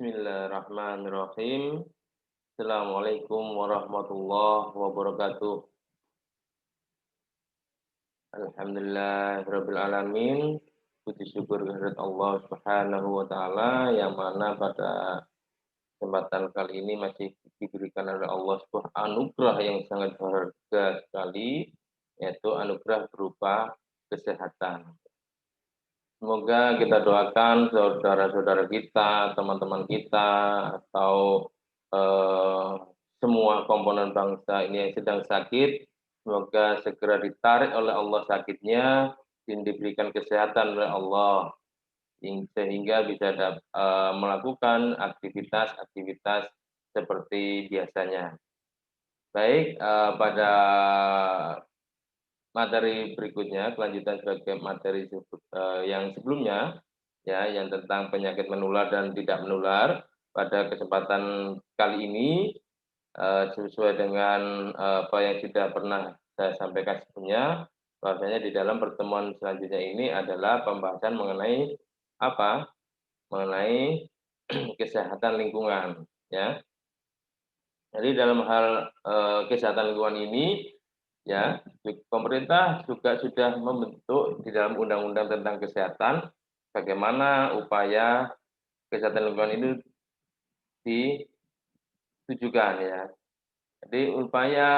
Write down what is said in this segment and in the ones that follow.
Bismillahirrahmanirrahim. Assalamualaikum warahmatullahi wabarakatuh. Alhamdulillahirabbil alamin. Puji syukur kehadirat Allah Subhanahu wa taala yang mana pada kesempatan kali ini masih diberikan oleh Allah sebuah anugerah yang sangat berharga sekali, yaitu anugerah berupa kesehatan. Semoga kita doakan saudara-saudara kita, teman-teman kita, atau eh, semua komponen bangsa ini yang sedang sakit, semoga segera ditarik oleh Allah sakitnya dan diberikan kesehatan oleh Allah sehingga bisa melakukan aktivitas-aktivitas seperti biasanya. Baik, pada materi berikutnya, kelanjutan sebagai materi yang sebelumnya, ya, yang tentang penyakit menular dan tidak menular. Pada kesempatan kali ini, sesuai dengan apa yang sudah pernah saya sampaikan sebelumnya, bahwasanya di dalam pertemuan selanjutnya ini adalah pembahasan mengenai apa? Mengenai kesehatan lingkungan, ya. Jadi dalam hal kesehatan lingkungan ini, ya, pemerintah juga sudah membentuk di dalam undang-undang tentang kesehatan bagaimana upaya kesehatan lingkungan ini ditujukan, ya. Jadi upaya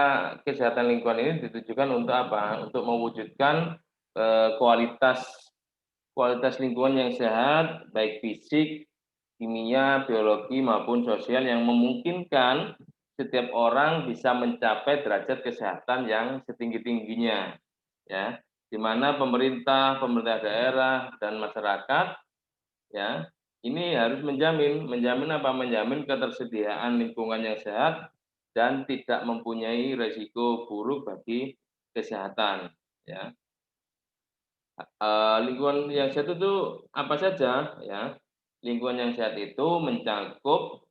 kesehatan lingkungan ini ditujukan untuk apa? Untuk mewujudkan kualitas kualitas lingkungan yang sehat, baik fisik, kimia, biologi maupun sosial yang memungkinkan setiap orang bisa mencapai derajat kesehatan yang setinggi-tingginya, ya. Di mana pemerintah, pemerintah daerah dan masyarakat, ya, ini harus menjamin apa? Menjamin ketersediaan lingkungan yang sehat dan tidak mempunyai resiko buruk bagi kesehatan, ya. Lingkungan yang sehat itu apa saja, ya? Lingkungan yang sehat itu mencakup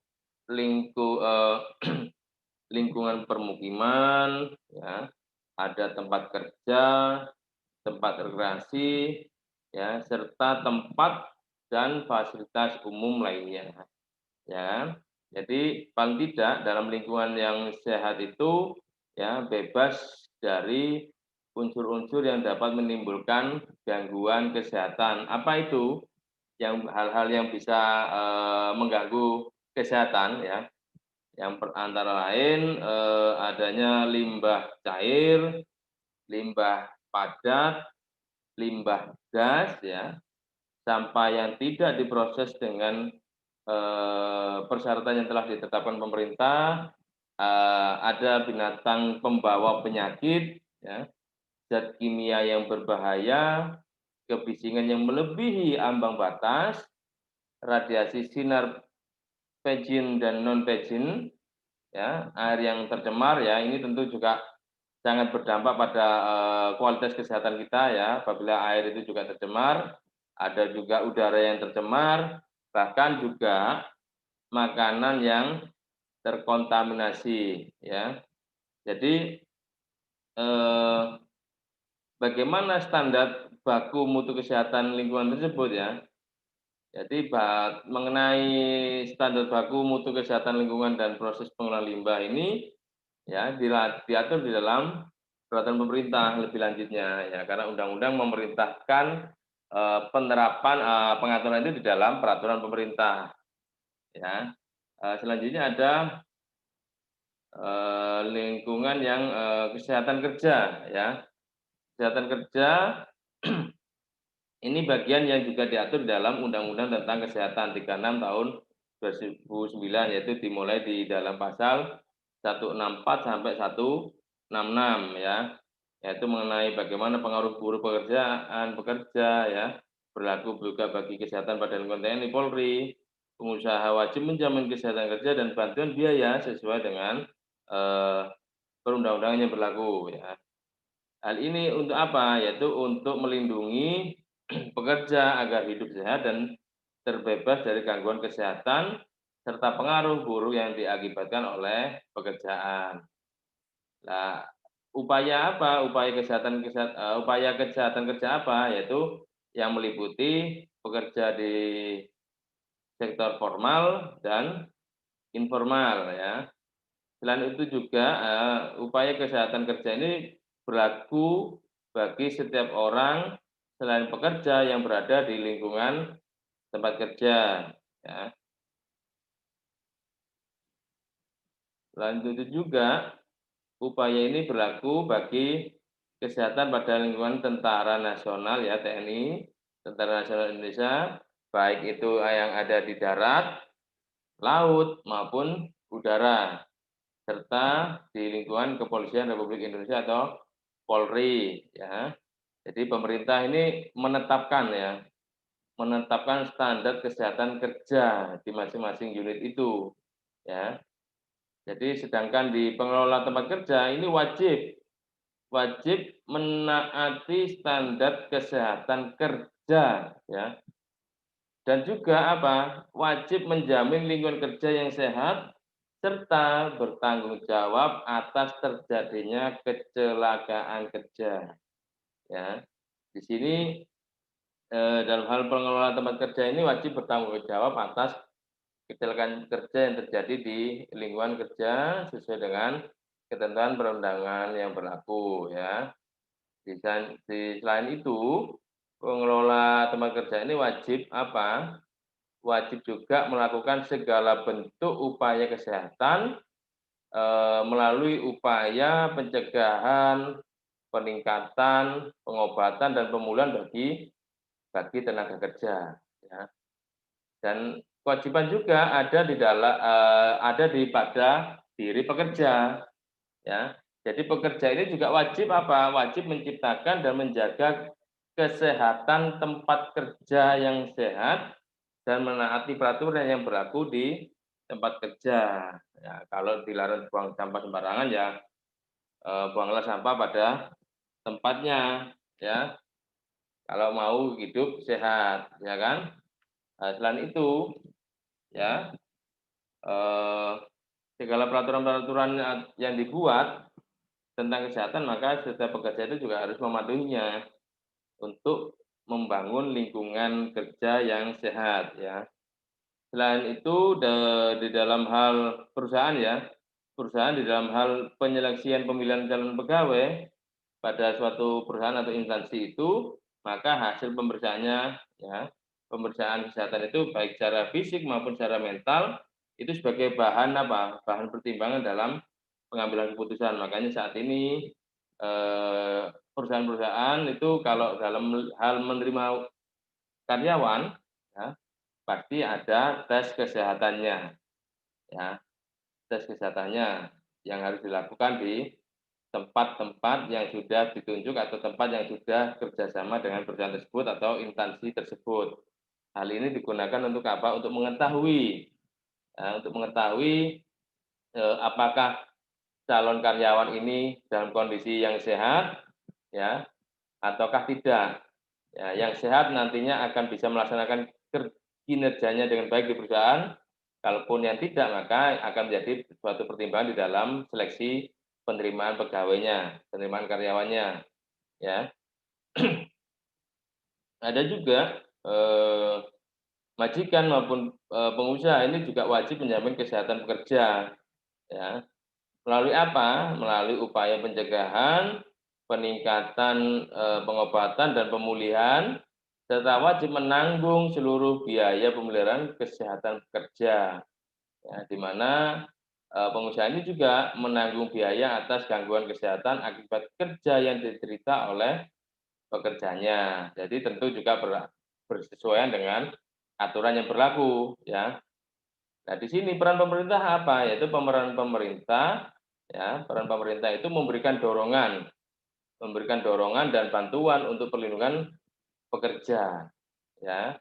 lingkungan permukiman, ya, ada tempat kerja, tempat rekreasi, ya, serta tempat dan fasilitas umum lainnya, ya. Jadi paling tidak dalam lingkungan yang sehat itu, ya, bebas dari unsur-unsur yang dapat menimbulkan gangguan kesehatan. Apa itu? Yang hal-hal yang bisa mengganggu kesehatan, ya. Yang antara lain adanya limbah cair, limbah padat, limbah gas, ya, sampah yang tidak diproses dengan persyaratan yang telah ditetapkan pemerintah, ada binatang pembawa penyakit, ya, zat kimia yang berbahaya, kebisingan yang melebihi ambang batas, radiasi sinar pejin dan non pejin, ya, air yang tercemar, ya, ini tentu juga sangat berdampak pada kualitas kesehatan kita, ya, apabila air itu juga tercemar, ada juga udara yang tercemar, bahkan juga makanan yang terkontaminasi, ya. Jadi eh, bagaimana standar baku mutu kesehatan lingkungan tersebut, ya. Jadi mengenai standar baku mutu kesehatan lingkungan dan proses pengolahan limbah ini, ya, diatur di dalam peraturan pemerintah lebih lanjutnya, ya, karena undang-undang memerintahkan penerapan pengaturan itu di dalam peraturan pemerintah, ya. Selanjutnya ada lingkungan yang kesehatan kerja, ya. Kesehatan kerja ini bagian yang juga diatur dalam Undang-Undang tentang Kesehatan 36 tahun 2009, yaitu dimulai di dalam pasal 164 sampai 166, ya, yaitu mengenai bagaimana pengaruh buruk pekerja, ya, berlaku juga bagi kesehatan pada lingkungan TNI Polri, pengusaha wajib menjamin kesehatan kerja dan bantuan biaya sesuai dengan eh, perundang-undangan yang berlaku, ya. Hal ini untuk apa? Yaitu untuk melindungi pekerja agar hidup sehat dan terbebas dari gangguan kesehatan serta pengaruh buruk yang diakibatkan oleh pekerjaan. Nah, upaya apa? Upaya kesehatan kerja apa? Yaitu yang meliputi pekerja di sektor formal dan informal ya. Selain itu juga upaya kesehatan kerja ini berlaku bagi setiap orang selain pekerja yang berada di lingkungan tempat kerja ya. Selain itu juga upaya ini berlaku bagi kesehatan pada lingkungan Tentara Nasional ya TNI, Tentara Nasional Indonesia, baik itu yang ada di darat, laut maupun udara, serta di lingkungan Kepolisian Republik Indonesia atau Polri ya. Jadi pemerintah ini menetapkan standar kesehatan kerja di masing-masing unit itu ya. Jadi sedangkan di pengelola tempat kerja ini wajib menaati standar kesehatan kerja ya. Dan juga apa? Wajib menjamin lingkungan kerja yang sehat serta bertanggung jawab atas terjadinya kecelakaan kerja. Ya, di sini dalam hal pengelola tempat kerja ini wajib bertanggung jawab atas kecelakaan kerja yang terjadi di lingkungan kerja sesuai dengan ketentuan perundangan yang berlaku ya. Selain itu, pengelola tempat kerja ini wajib apa? Wajib juga melakukan segala bentuk upaya kesehatan melalui upaya pencegahan, peningkatan, pengobatan dan pemulihan bagi tenaga kerja. Ya. Dan kewajiban juga ada pada diri pekerja. Ya. Jadi pekerja ini juga wajib apa? Wajib menciptakan dan menjaga kesehatan tempat kerja yang sehat dan menaati peraturan yang berlaku di tempat kerja. Ya, kalau dilarang buang sampah sembarangan ya buanglah sampah pada tempatnya ya. Kalau mau hidup sehat, ya kan? Nah, selain itu ya eh, segala peraturan-peraturan yang dibuat tentang kesehatan maka setiap pekerja itu juga harus mematuhinya untuk membangun lingkungan kerja yang sehat ya. Selain itu di dalam hal perusahaan ya, perusahaan di dalam hal penyeleksian pemilihan calon pegawai pada suatu perusahaan atau instansi itu, maka hasil pemeriksaannya ya, pemeriksaan kesehatan itu baik secara fisik maupun secara mental itu sebagai bahan apa? Bahan pertimbangan dalam pengambilan keputusan. Makanya saat ini perusahaan-perusahaan itu kalau dalam hal menerima karyawan ya, pasti ada tes kesehatannya ya, tes kesehatannya yang harus dilakukan di tempat-tempat yang sudah ditunjuk atau tempat yang sudah kerjasama dengan perusahaan tersebut atau instansi tersebut. Hal ini digunakan untuk apa? Untuk mengetahui apakah calon karyawan ini dalam kondisi yang sehat, ya, ataukah tidak. Ya, yang sehat nantinya akan bisa melaksanakan kinerjanya dengan baik di perusahaan. Kalaupun yang tidak, maka akan menjadi suatu pertimbangan di dalam seleksi penerimaan pegawainya, penerimaan karyawannya. Ya, ada juga majikan maupun pengusaha ini juga wajib menjamin kesehatan pekerja. Ya, melalui apa? Melalui upaya pencegahan, peningkatan pengobatan dan pemulihan, serta wajib menanggung seluruh biaya pemeliharaan kesehatan pekerja. Ya, di mana pengusaha ini juga menanggung biaya atas gangguan kesehatan akibat kerja yang diderita oleh pekerjanya. Jadi tentu juga bersesuaian dengan aturan yang berlaku, ya. Nah, di sini peran pemerintah apa? Yaitu peran pemerintah, ya, peran pemerintah itu memberikan dorongan dan bantuan untuk perlindungan pekerja, ya.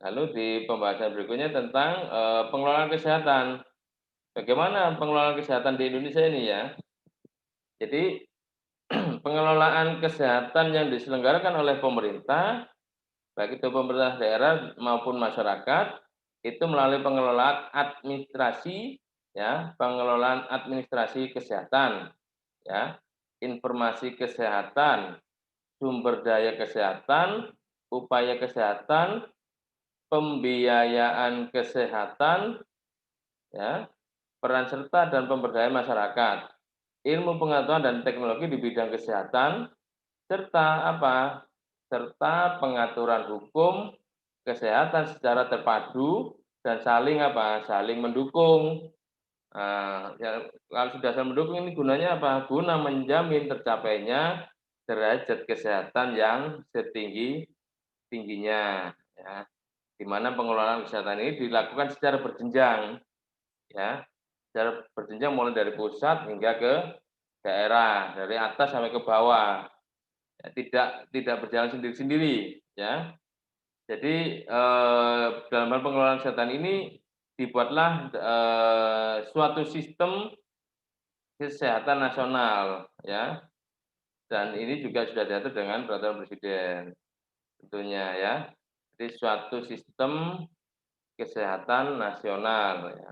Lalu di pembahasan berikutnya tentang pengelolaan kesehatan. Bagaimana pengelolaan kesehatan di Indonesia ini ya? Jadi pengelolaan kesehatan yang diselenggarakan oleh pemerintah, baik itu pemerintah daerah maupun masyarakat, itu melalui pengelolaan administrasi, ya, pengelolaan administrasi kesehatan, ya, informasi kesehatan, sumber daya kesehatan, upaya kesehatan, pembiayaan kesehatan, ya, peran serta dan pemberdayaan masyarakat, ilmu pengetahuan dan teknologi di bidang kesehatan, serta apa? Serta pengaturan hukum kesehatan secara terpadu dan saling apa? Saling mendukung. Ya, kalau sudah saling mendukung ini gunanya apa? Guna menjamin tercapainya derajat kesehatan yang setinggi-tingginya, ya. Di mana pengelolaan kesehatan ini dilakukan secara berjenjang, ya. Secara berjenjang mulai dari pusat hingga ke daerah, dari atas sampai ke bawah. Ya, tidak berjalan sendiri-sendiri, ya. Jadi dalam hal pengelolaan kesehatan ini dibuatlah suatu sistem kesehatan nasional, ya. Dan ini juga sudah diatur dengan peraturan presiden, tentunya ya. Jadi suatu sistem kesehatan nasional, ya.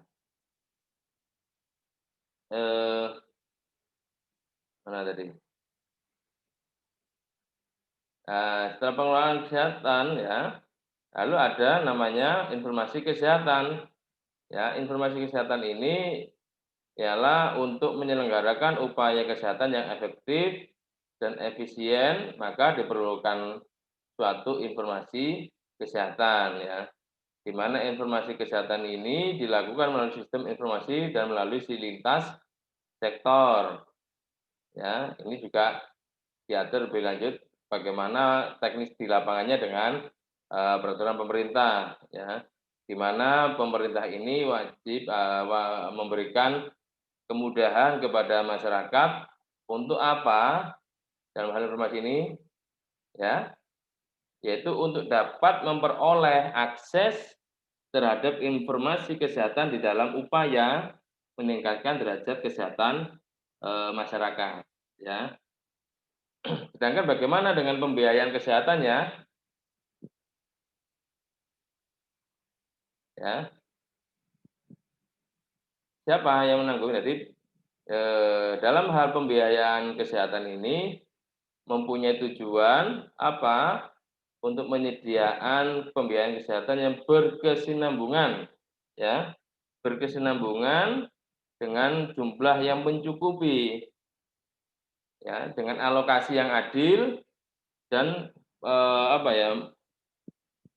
Mana tadi? Setelah pengelolaan kesehatan, ya, lalu ada namanya informasi kesehatan. Ya, informasi kesehatan ini ialah untuk menyelenggarakan upaya kesehatan yang efektif dan efisien, maka diperlukan suatu informasi kesehatan, ya. Di mana informasi kesehatan ini dilakukan melalui sistem informasi dan melalui lintas sektor. Ya, ini juga diatur lebih lanjut bagaimana teknis di lapangannya dengan peraturan pemerintah, ya. Di mana pemerintah ini wajib memberikan kemudahan kepada masyarakat untuk apa dalam hal informasi ini, ya, yaitu untuk dapat memperoleh akses terhadap informasi kesehatan di dalam upaya meningkatkan derajat kesehatan masyarakat, ya. Sedangkan bagaimana dengan pembiayaan kesehatannya, ya? Siapa yang menanggung? Jadi dalam hal pembiayaan kesehatan ini mempunyai tujuan apa? Untuk menyediakan pembiayaan kesehatan yang berkesinambungan, ya, berkesinambungan dengan jumlah yang mencukupi, ya, dengan alokasi yang adil dan apa ya,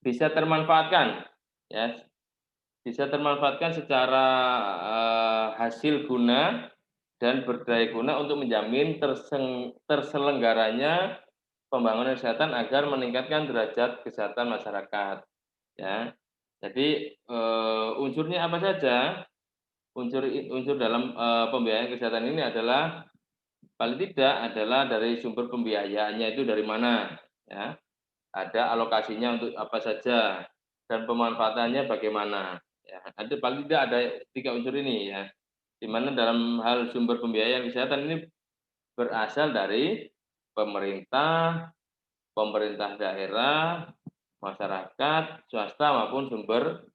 bisa termanfaatkan, ya, bisa termanfaatkan secara hasil guna dan berdaya guna untuk menjamin terselenggaranya pembangunan kesehatan agar meningkatkan derajat kesehatan masyarakat, ya. Jadi unsurnya apa saja? Unsur dalam pembiayaan kesehatan ini adalah paling tidak adalah dari sumber pembiayaannya itu dari mana, ya. Ada alokasinya untuk apa saja dan pemanfaatannya bagaimana, ya. Ada paling tidak ada 3 unsur ini, ya. Di mana dalam hal sumber pembiayaan kesehatan ini berasal dari pemerintah, pemerintah daerah, masyarakat, swasta maupun sumber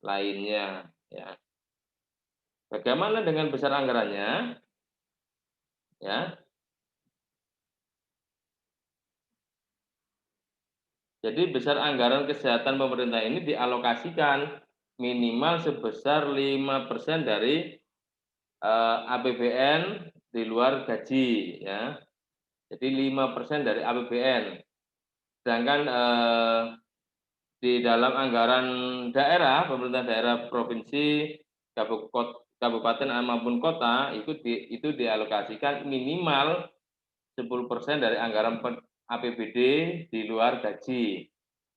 lainnya, ya. Bagaimana dengan besar anggarannya? Ya. Jadi besar anggaran kesehatan pemerintah ini dialokasikan minimal sebesar 5% dari APBN di luar gaji, ya. Jadi 5% dari APBN. Sedangkan di dalam anggaran daerah, pemerintah daerah provinsi, kabupaten maupun kota itu dialokasikan minimal 10% dari anggaran APBD di luar gaji.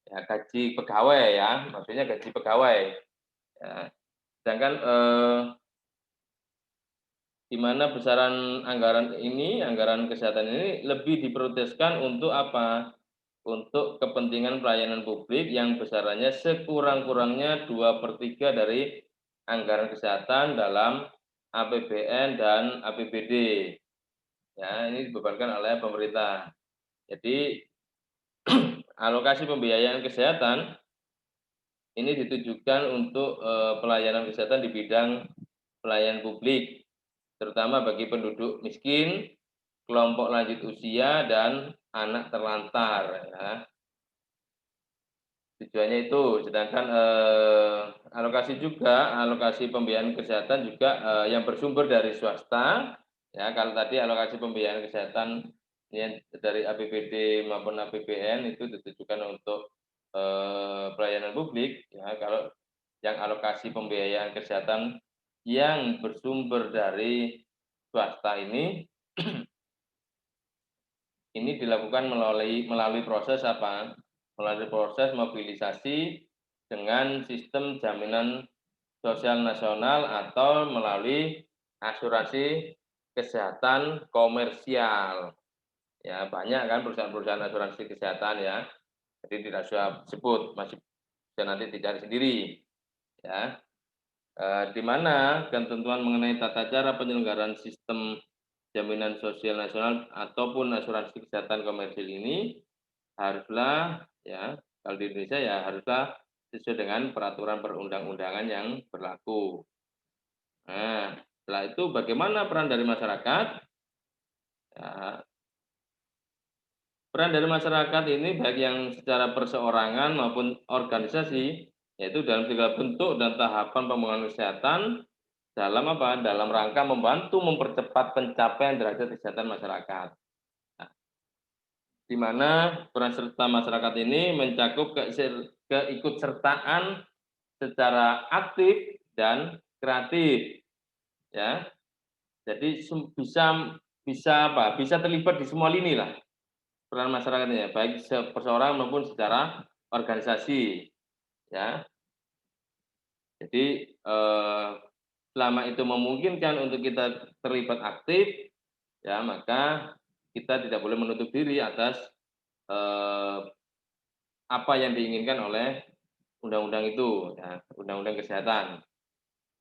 Ya, gaji pegawai, ya, maksudnya gaji pegawai. Ya. Sedangkan di mana besaran anggaran kesehatan ini lebih diprioritaskan untuk apa? Untuk kepentingan pelayanan publik yang besarannya sekurang-kurangnya 2/3 dari anggaran kesehatan dalam APBN dan APBD. Ya, ini dibebankan oleh pemerintah. Jadi alokasi pembiayaan kesehatan ini ditujukan untuk pelayanan kesehatan di bidang pelayanan publik, terutama bagi penduduk miskin, kelompok lanjut usia, dan anak terlantar, ya. Tujuannya itu, sedangkan alokasi pembiayaan kesehatan juga yang bersumber dari swasta, ya kalau tadi alokasi pembiayaan kesehatan yang dari APBD maupun APBN itu ditujukan untuk pelayanan publik, ya kalau yang alokasi pembiayaan kesehatan yang bersumber dari swasta ini dilakukan melalui proses apa? Melalui proses mobilisasi dengan sistem jaminan sosial nasional atau melalui asuransi kesehatan komersial. Ya, banyak kan perusahaan-perusahaan asuransi kesehatan ya. Jadi tidak usah sebut, masih bisa nanti dicari sendiri. Ya, di mana ketentuan mengenai tata cara penyelenggaraan sistem jaminan sosial nasional ataupun asuransi kesehatan komersil ini haruslah ya kalau di Indonesia ya haruslah sesuai dengan peraturan perundang-undangan yang berlaku. Nah, setelah itu bagaimana peran dari masyarakat? Ya, peran dari masyarakat ini baik yang secara perseorangan maupun organisasi, yaitu dalam segala bentuk dan tahapan pembangunan kesehatan dalam apa? Dalam rangka membantu mempercepat pencapaian derajat kesehatan masyarakat. Nah, di mana peran serta masyarakat ini mencakup keikutsertaan secara aktif dan kreatif, ya. Jadi bisa bisa apa? Bisa terlibat di semua lini lah peran masyarakatnya, baik perseorangan maupun secara organisasi, ya. Jadi selama itu memungkinkan untuk kita terlibat aktif, ya maka kita tidak boleh menutup diri atas eh, apa yang diinginkan oleh undang-undang itu, ya, undang-undang kesehatan,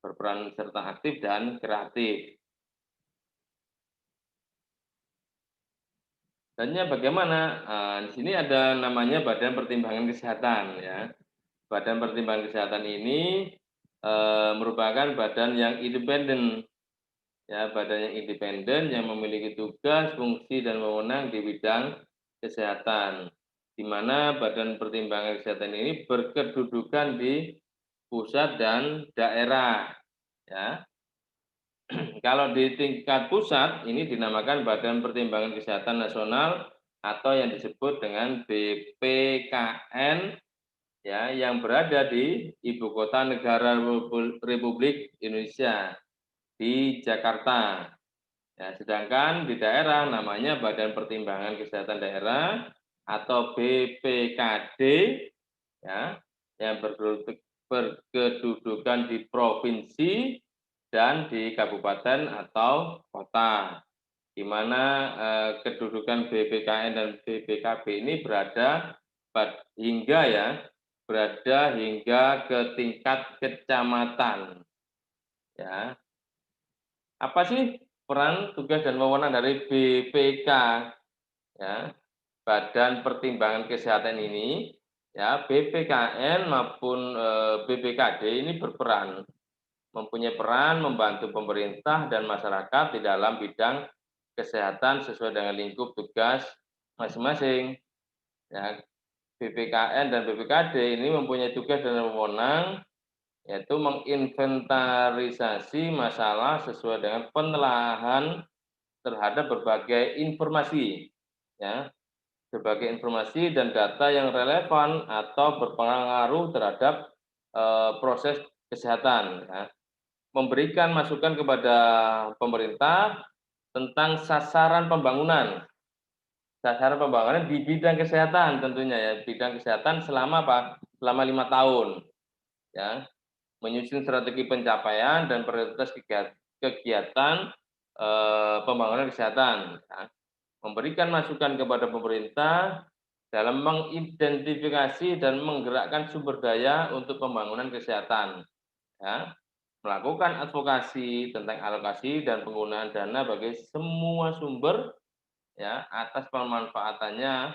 berperan serta aktif dan kreatif. Dannya bagaimana? Di sini ada namanya Badan Pertimbangan Kesehatan, ya. Badan Pertimbangan Kesehatan ini merupakan badan yang independen, ya, badan yang independen yang memiliki tugas, fungsi, dan wewenang di bidang kesehatan, di mana Badan Pertimbangan Kesehatan ini berkedudukan di pusat dan daerah, ya. Kalau di tingkat pusat ini dinamakan Badan Pertimbangan Kesehatan Nasional atau yang disebut dengan BPKN, ya, yang berada di Ibu Kota Negara Republik Indonesia di Jakarta. Ya, sedangkan di daerah namanya Badan Pertimbangan Kesehatan Daerah atau BPKD, ya, yang berkedudukan di provinsi dan di kabupaten atau kota, di mana kedudukan BPKN dan BPKB ini berada hingga ke tingkat kecamatan. Ya, apa sih peran, tugas, dan wewenang dari BPK, ya, Badan Pertimbangan Kesehatan ini? Ya, BPKN maupun BPKD ini mempunyai peran membantu pemerintah dan masyarakat di dalam bidang kesehatan sesuai dengan lingkup tugas masing-masing. Ya, BPKN dan BPKD ini mempunyai tugas dan wewenang yaitu menginventarisasi masalah sesuai dengan penelaahan terhadap berbagai informasi, ya, berbagai informasi dan data yang relevan atau berpengaruh terhadap proses kesehatan, ya. Memberikan masukan kepada pemerintah tentang sasaran pembangunan di bidang kesehatan tentunya, ya, bidang kesehatan selama apa? Selama 5 tahun, ya, menyusun strategi pencapaian dan prioritas kegiatan pembangunan kesehatan, ya. Memberikan masukan kepada pemerintah dalam mengidentifikasi dan menggerakkan sumber daya untuk pembangunan kesehatan, ya. Melakukan advokasi tentang alokasi dan penggunaan dana bagi semua sumber, ya, atas pemanfaatannya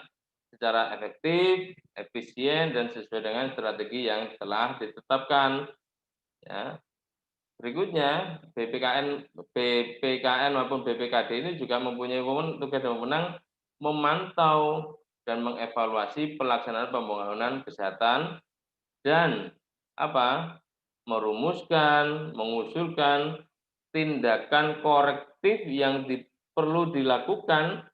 secara efektif, efisien, dan sesuai dengan strategi yang telah ditetapkan, ya. Berikutnya, BPKN maupun BPKD ini juga mempunyai tugas dan wewenang memantau dan mengevaluasi pelaksanaan pembangunan kesehatan dan merumuskan, mengusulkan tindakan korektif yang perlu dilakukan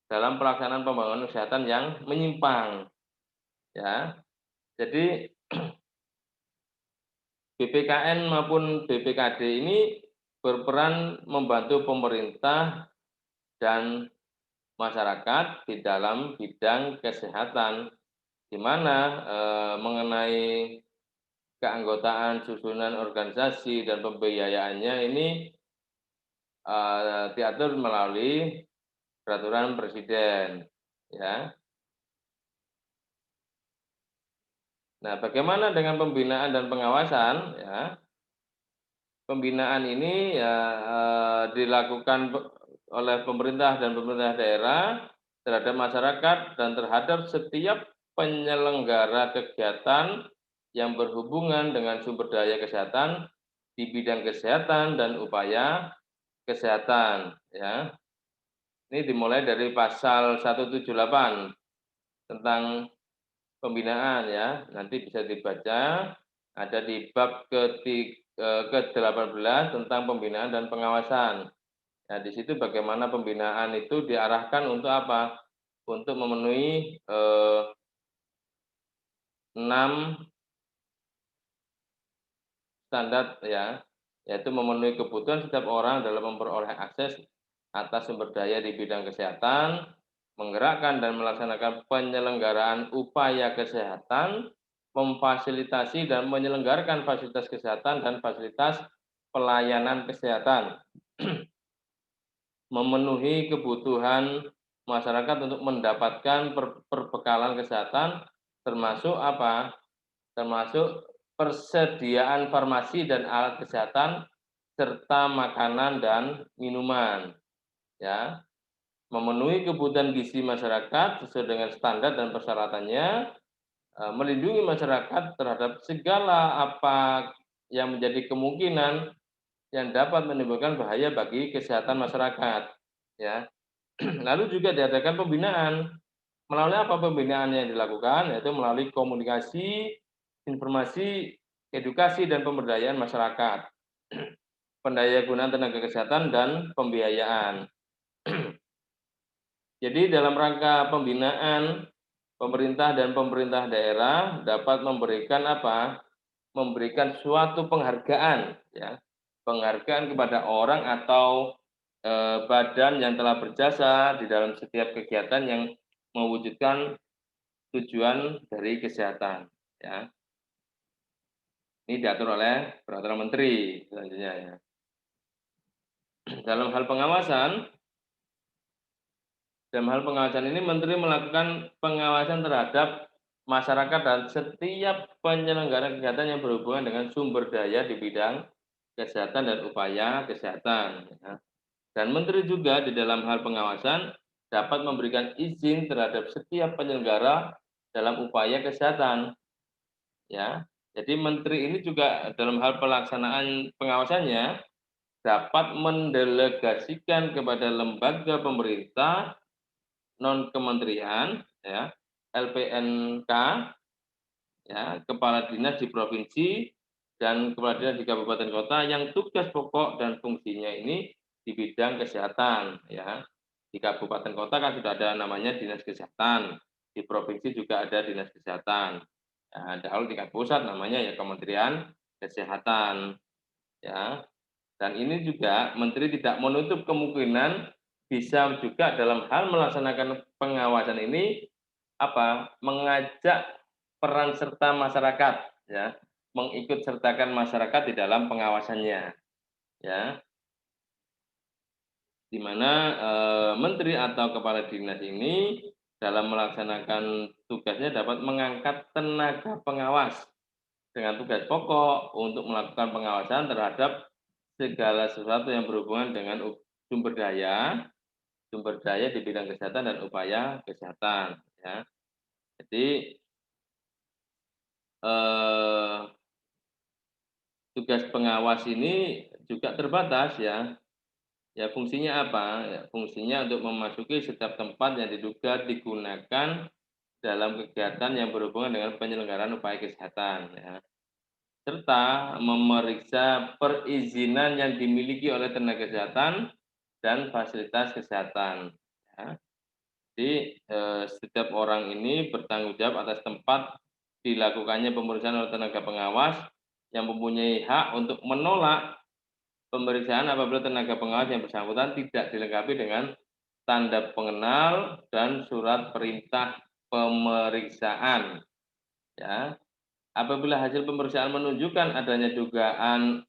dalam pelaksanaan pembangunan kesehatan yang menyimpang, ya. Jadi BPKN maupun BPKD ini berperan membantu pemerintah dan masyarakat di dalam bidang kesehatan, di mana mengenai keanggotaan, susunan organisasi dan pembiayaannya ini diatur melalui peraturan presiden, ya. Nah, bagaimana dengan pembinaan dan pengawasan, ya? Pembinaan ini ya dilakukan oleh pemerintah dan pemerintah daerah terhadap masyarakat dan terhadap setiap penyelenggara kegiatan yang berhubungan dengan sumber daya kesehatan di bidang kesehatan dan upaya kesehatan, ya. Ini dimulai dari pasal 178 tentang pembinaan, ya. Nanti bisa dibaca, ada di bab ke-18 tentang pembinaan dan pengawasan. Nah, di situ bagaimana pembinaan itu diarahkan untuk apa? Untuk memenuhi 6 standar, ya, yaitu memenuhi kebutuhan setiap orang dalam memperoleh akses atas sumber daya di bidang kesehatan, menggerakkan dan melaksanakan penyelenggaraan upaya kesehatan, memfasilitasi dan menyelenggarakan fasilitas kesehatan dan fasilitas pelayanan kesehatan, memenuhi kebutuhan masyarakat untuk mendapatkan perbekalan kesehatan, termasuk termasuk persediaan farmasi dan alat kesehatan serta makanan dan minuman, ya. Memenuhi kebutuhan gizi masyarakat sesuai dengan standar dan persyaratannya, melindungi masyarakat terhadap segala apa yang menjadi kemungkinan yang dapat menimbulkan bahaya bagi kesehatan masyarakat, ya. Lalu juga diadakan pembinaan. Melalui apa pembinaan yang dilakukan? Yaitu melalui komunikasi, informasi, edukasi dan pemberdayaan masyarakat, pendayagunaan tenaga kesehatan dan pembiayaan. Jadi dalam rangka pembinaan, pemerintah dan pemerintah daerah dapat memberikan memberikan suatu penghargaan, ya, penghargaan kepada orang atau badan yang telah berjasa di dalam setiap kegiatan yang mewujudkan tujuan dari kesehatan, ya. Ini diatur oleh peraturan menteri selanjutnya, ya. Dalam hal pengawasan ini menteri melakukan pengawasan terhadap masyarakat dan setiap penyelenggara kegiatan yang berhubungan dengan sumber daya di bidang kesehatan dan upaya kesehatan, ya. Dan menteri juga di dalam hal pengawasan dapat memberikan izin terhadap setiap penyelenggara dalam upaya kesehatan, ya. Jadi menteri ini juga dalam hal pelaksanaan pengawasannya dapat mendelegasikan kepada lembaga pemerintah non kementerian, ya, LPNK, ya, kepala dinas di provinsi dan kepala dinas di kabupaten kota yang tugas pokok dan fungsinya ini di bidang kesehatan, ya. Di kabupaten kota kan sudah ada namanya dinas kesehatan, di provinsi juga ada dinas kesehatan. Nah, kalau tingkat pusat namanya ya Kementerian Kesehatan, ya. Dan ini juga menteri tidak menutup kemungkinan bisa juga dalam hal melaksanakan pengawasan ini mengajak peran serta masyarakat, ya, mengikut sertakan masyarakat di dalam pengawasannya, ya, di mana menteri atau kepala dinas ini dalam melaksanakan tugasnya dapat mengangkat tenaga pengawas dengan tugas pokok untuk melakukan pengawasan terhadap segala sesuatu yang berhubungan dengan sumber daya di bidang kesehatan dan upaya kesehatan, ya. Jadi tugas pengawas ini juga terbatas, ya. Ya fungsinya apa? Ya, fungsinya untuk memasuki setiap tempat yang diduga digunakan dalam kegiatan yang berhubungan dengan penyelenggaraan upaya kesehatan, ya. Serta memeriksa perizinan yang dimiliki oleh tenaga kesehatan dan fasilitas kesehatan, ya. Jadi, setiap orang ini bertanggung jawab atas tempat dilakukannya pemeriksaan oleh tenaga pengawas yang mempunyai hak untuk menolak pemeriksaan apabila tenaga pengawas yang bersangkutan tidak dilengkapi dengan tanda pengenal dan surat perintah pemeriksaan, ya. Apabila hasil pemeriksaan menunjukkan adanya dugaan,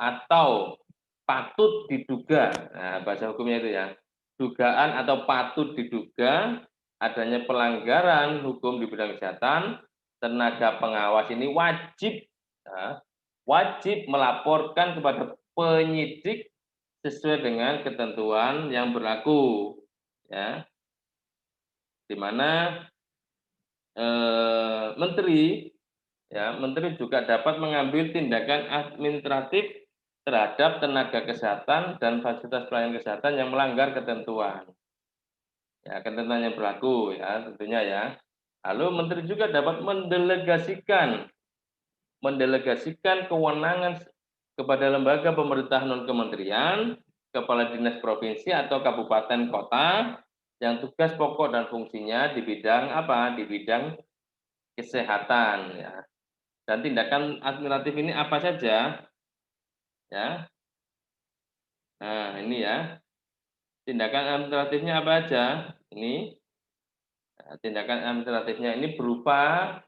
atau patut diduga, nah bahasa hukumnya itu ya, dugaan atau patut diduga adanya pelanggaran hukum di bidang kesehatan, tenaga pengawas ini wajib, ya, wajib melaporkan kepada penyidik sesuai dengan ketentuan yang berlaku, ya. Di mana, menteri, ya, menteri juga dapat mengambil tindakan administratif terhadap tenaga kesehatan dan fasilitas pelayanan kesehatan yang melanggar ketentuan. Ya, ketentuan yang berlaku ya tentunya ya. Lalu menteri juga dapat mendelegasikan kewenangan kepada lembaga pemerintah non kementerian, kepala dinas provinsi atau kabupaten kota yang tugas pokok dan fungsinya di bidang apa? Di bidang kesehatan ya. Dan tindakan administratif ini apa saja? Ya. Nah, ini ya. Tindakan administratifnya apa aja? Ini tindakan administratifnya ini berupa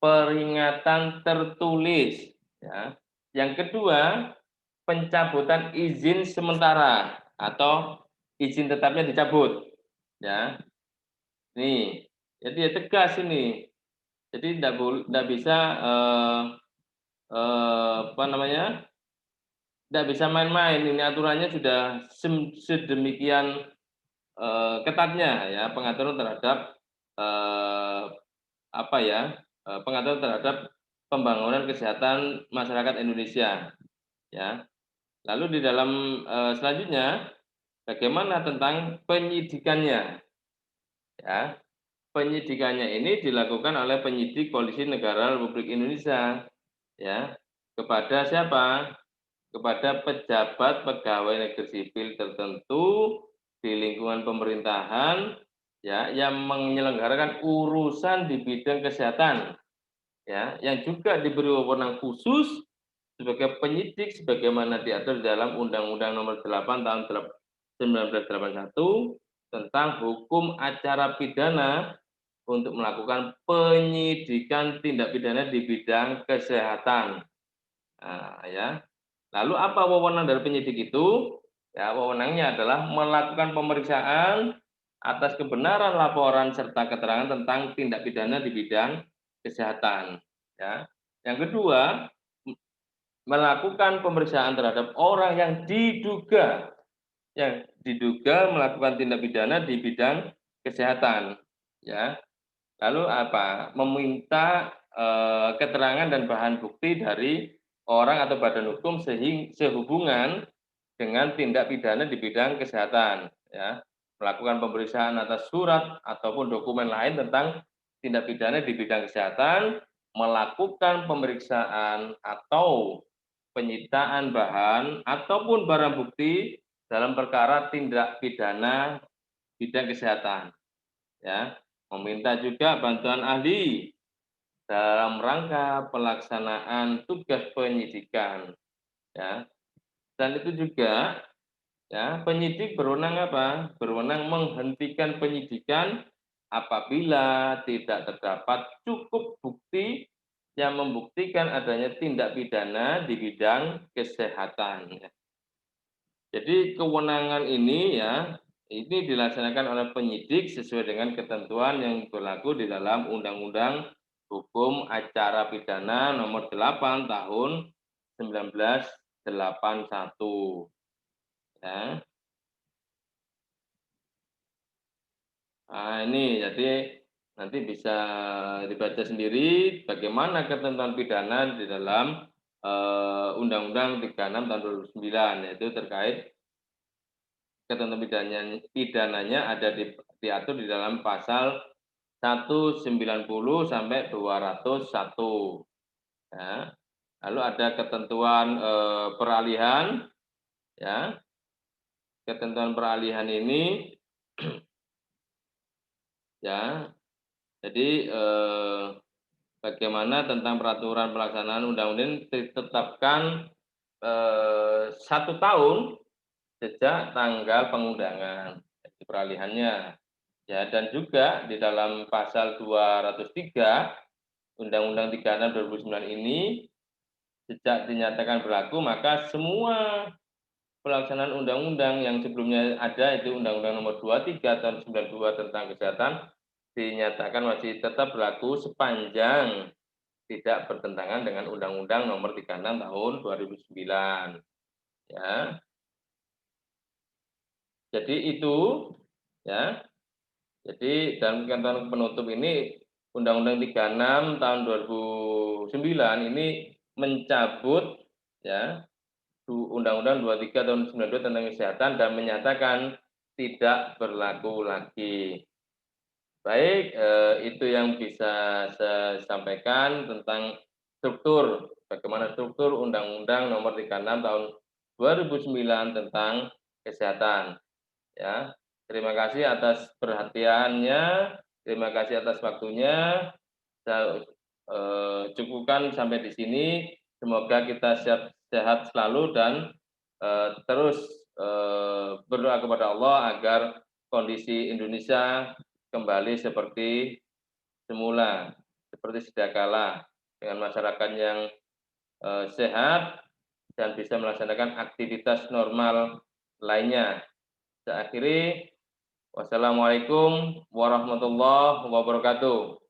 peringatan tertulis ya. Yang kedua, pencabutan izin sementara atau izin tetapnya dicabut ya. Nih, jadi ya tegas ini. Jadi tidak bisa apa namanya? Tidak bisa main-main, ini aturannya sudah sedemikian, ketatnya ya pengaturan terhadap, eee, apa ya, pengaturan terhadap pembangunan kesehatan masyarakat Indonesia, ya. Lalu di dalam, selanjutnya bagaimana tentang penyidikannya, ya. Penyidikannya ini dilakukan oleh penyidik Polisi Negara Republik Indonesia, ya. Kepada siapa? Kepada pejabat pegawai negeri sipil tertentu di lingkungan pemerintahan ya yang menyelenggarakan urusan di bidang kesehatan ya yang juga diberi wewenang khusus sebagai penyidik sebagaimana diatur dalam Undang-Undang Nomor 8 Tahun 1981 tentang hukum acara pidana untuk melakukan penyidikan tindak pidana di bidang kesehatan. Nah, ya. Lalu apa wewenang dari penyidik itu? Ya, wewenangnya adalah melakukan pemeriksaan atas kebenaran laporan serta keterangan tentang tindak pidana di bidang kesehatan. Ya. Yang kedua, melakukan pemeriksaan terhadap orang yang diduga melakukan tindak pidana di bidang kesehatan. Ya. Lalu apa? Meminta keterangan dan bahan bukti dari orang atau badan hukum sehubungan dengan tindak pidana di bidang kesehatan, ya. Melakukan pemeriksaan atas surat ataupun dokumen lain tentang tindak pidana di bidang kesehatan, melakukan pemeriksaan atau penyitaan bahan ataupun barang bukti dalam perkara tindak pidana bidang kesehatan, ya. Meminta juga bantuan ahli dalam rangka pelaksanaan tugas penyidikan, ya. Dan itu juga ya, penyidik berwenang apa? Berwenang menghentikan penyidikan apabila tidak terdapat cukup bukti yang membuktikan adanya tindak pidana di bidang kesehatan. Jadi kewenangan ini ya, ini dilaksanakan oleh penyidik sesuai dengan ketentuan yang berlaku di dalam Undang-Undang Hukum Acara Pidana Nomor 8 Tahun 1981. Ya. Nah, ini jadi nanti bisa dibaca sendiri bagaimana ketentuan pidana di dalam Undang-Undang 36 tahun 2009 yaitu terkait ketentuan pidananya ada diatur di dalam pasal 190 sampai 201. Ya. Lalu ada ketentuan peralihan, ya. Ketentuan peralihan ini, ya. Jadi bagaimana tentang peraturan pelaksanaan undang-undang ditetapkan 1 tahun sejak tanggal pengundangan, jadi peralihannya. Ya, dan juga di dalam pasal 203 Undang-Undang 36 2009 ini, sejak dinyatakan berlaku, maka semua pelaksanaan undang-undang yang sebelumnya ada, itu Undang-Undang Nomor 23 Tahun 92 tentang kesehatan, dinyatakan masih tetap berlaku sepanjang tidak bertentangan dengan Undang-Undang Nomor 36 Tahun 2009. Ya. Jadi itu, ya. Jadi dalam ketentuan penutup ini Undang-Undang 36 tahun 2009 ini mencabut, ya, Undang-Undang 23 tahun 92 tentang kesehatan dan menyatakan tidak berlaku lagi. Baik, itu yang bisa saya sampaikan tentang struktur, bagaimana struktur Undang-Undang Nomor 36 tahun 2009 tentang kesehatan. Ya, terima kasih atas perhatiannya, terima kasih atas waktunya. Saya cukupkan sampai di sini. Semoga kita sehat selalu dan terus berdoa kepada Allah agar kondisi Indonesia kembali seperti semula, seperti sedia kala, dengan masyarakat yang sehat dan bisa melaksanakan aktivitas normal lainnya. Saya akhiri, wassalamualaikum warahmatullahi wabarakatuh.